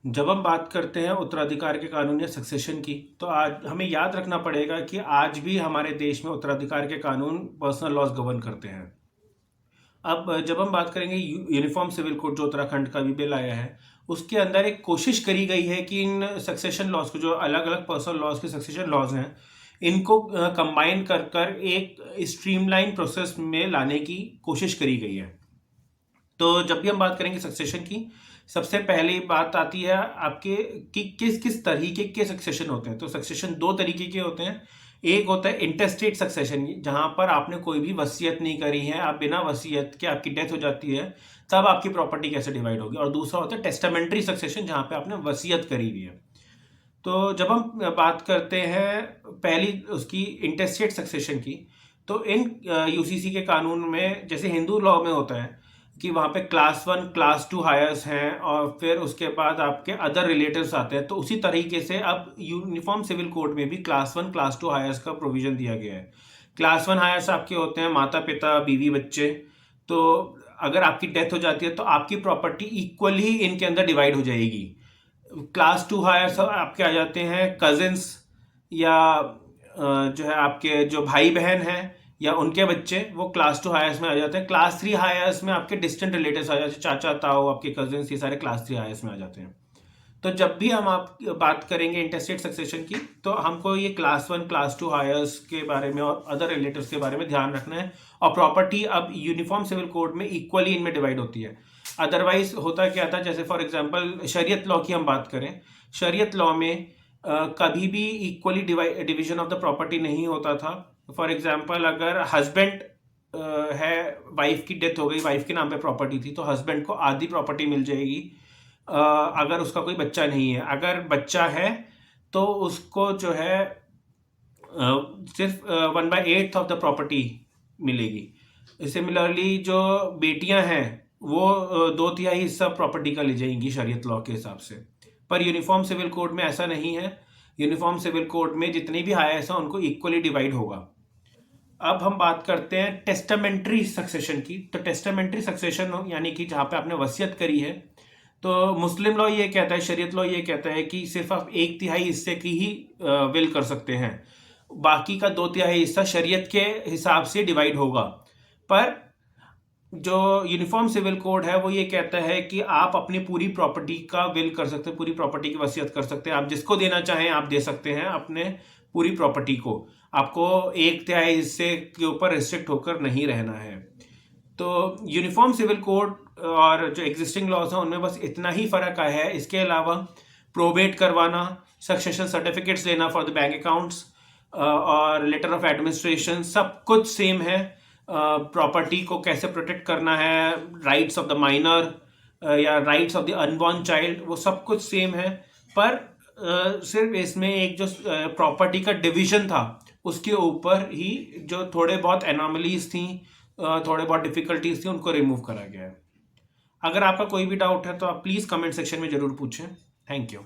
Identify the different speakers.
Speaker 1: जब हम बात करते हैं उत्तराधिकार के कानून या सक्सेशन की, तो आज हमें याद रखना पड़ेगा कि आज भी हमारे देश में उत्तराधिकार के कानून पर्सनल लॉज गवर्न करते हैं। अब जब हम बात करेंगे यूनिफॉर्म सिविल कोड जो उत्तराखंड का भी बिल आया है, उसके अंदर एक कोशिश करी गई है कि इन सक्सेशन लॉज को, जो अलग अलग पर्सनल लॉज के सक्सेशन लॉज हैं, इनको कंबाइन कर कर एक स्ट्रीमलाइन प्रोसेस में लाने की कोशिश करी गई है। तो जब भी हम बात करेंगे सक्सेशन की, सबसे पहली बात आती है आपके कि किस किस तरीके के सक्सेशन होते हैं। तो सक्सेशन दो तरीके के होते हैं। एक होता है इंटेस्टेट सक्सेशन, जहां पर आपने कोई भी वसीयत नहीं करी है, आप बिना वसीयत के आपकी डेथ हो जाती है, तब आपकी प्रॉपर्टी कैसे डिवाइड होगी। और दूसरा होता है टेस्टामेंट्री सक्सेशन, जहां पे आपने वसीयत करी हुई है। तो जब हम बात करते हैं पहली उसकी इंटेस्टेट सक्सेशन की, तो इन यूसीसी के कानून में, जैसे हिंदू लॉ में होता है कि वहाँ पे क्लास 1 क्लास 2 हायर्स हैं और फिर उसके बाद आपके अदर रिलेटिव्स आते हैं, तो उसी तरीके से अब यूनिफॉर्म सिविल कोड में भी क्लास 1 क्लास 2 हायर्स का प्रोविजन दिया गया है। क्लास 1 हायर्स आपके होते हैं माता पिता बीवी बच्चे। तो अगर आपकी डेथ हो जाती है तो आपकी प्रॉपर्टी इक्वली इनके अंदर डिवाइड हो जाएगी। क्लास 2 हायर्स आपके आ जाते हैं कजिन्स, या जो है आपके जो भाई बहन हैं या उनके बच्चे, वो क्लास 2 हायर्स में आ जाते हैं। क्लास 3 हायर्स में आपके डिस्टेंट रिलेटिव्स आ जाते हैं, चाचा ताऊ आपके कजिन्स, ये सारे क्लास 3 हायर्स में आ जाते हैं। तो जब भी हम आप बात करेंगे इंटेस्टेट सक्सेशन की, तो हमको ये क्लास 1 क्लास 2 हायर्स के बारे में और अदर रिलेटिव्स के बारे में ध्यान रखना है। और प्रॉपर्टी अब यूनिफॉर्म सिविल कोड में इक्वली इनमें डिवाइड होती है। अदरवाइज होता क्या था, जैसे फॉर एग्जांपल शरीयत लॉ की हम बात करें, शरीयत लॉ में कभी भी equally division of the property नहीं होता था। फॉर एग्जांपल अगर हस्बैंड है, वाइफ की डेथ हो गई, वाइफ के नाम पे प्रॉपर्टी थी, तो हस्बैंड को आधी प्रॉपर्टी मिल जाएगी अगर उसका कोई बच्चा नहीं है। अगर बच्चा है तो उसको जो है सिर्फ 1/8 ऑफ द प्रॉपर्टी मिलेगी। सिमिलरली जो बेटियां हैं वो 2/3 हिस्सा प्रॉपर्टी का ले जाएंगी शरीयत लॉ के हिसाब से। पर यूनिफॉर्म सिविल कोड में ऐसा नहीं है। यूनिफॉर्म सिविल कोड में जितनी भी हायर्स हैं उनको इक्वली डिवाइड होगा। अब हम बात करते हैं टेस्टामेंट्री सक्सेशन की। तो टेस्टामेंट्री सक्सेशन यानी कि जहां पे आपने वसीयत करी है, तो मुस्लिम लॉ ये कहता है, शरीयत लॉ ये कहता है कि सिर्फ आप 1/3 हिस्से की ही विल कर सकते हैं, बाकी का 2/3 हिस्सा शरीयत के हिसाब से डिवाइड होगा। पर जो यूनिफॉर्म सिविल कोड है वो ये कहता है कि आप अपनी पूरी प्रॉपर्टी का विल कर सकते हैं, पूरी प्रॉपर्टी की वसीयत कर सकते हैं। आप जिसको देना चाहें आप दे सकते हैं अपने पूरी प्रॉपर्टी को। आपको 1/3 हिस्से के ऊपर रिस्ट्रिक्ट होकर नहीं रहना है। तो यूनिफॉर्म सिविल कोड और जो एग्जिस्टिंग लॉज हैं उनमें बस इतना ही फर्क आया है। इसके अलावा प्रोबेट करवाना, सक्सेशन सर्टिफिकेट्स लेना फॉर द बैंक अकाउंट्स और लेटर ऑफ एडमिनिस्ट्रेशन, सब कुछ सेम है। प्रॉपर्टी को कैसे प्रोटेक्ट करना है, राइट्स ऑफ द माइनर या rights of the unborn child, वो सब कुछ सेम है। पर सिर्फ इसमें एक जो प्रॉपर्टी का डिवीजन था उसके ऊपर ही जो थोड़े बहुत एनॉमलीज थी, थोड़े बहुत डिफिकल्टीज थी, उनको रिमूव करा गया है। अगर आपका कोई भी डाउट है तो आप प्लीज़ कमेंट सेक्शन में ज़रूर पूछें। Thank you.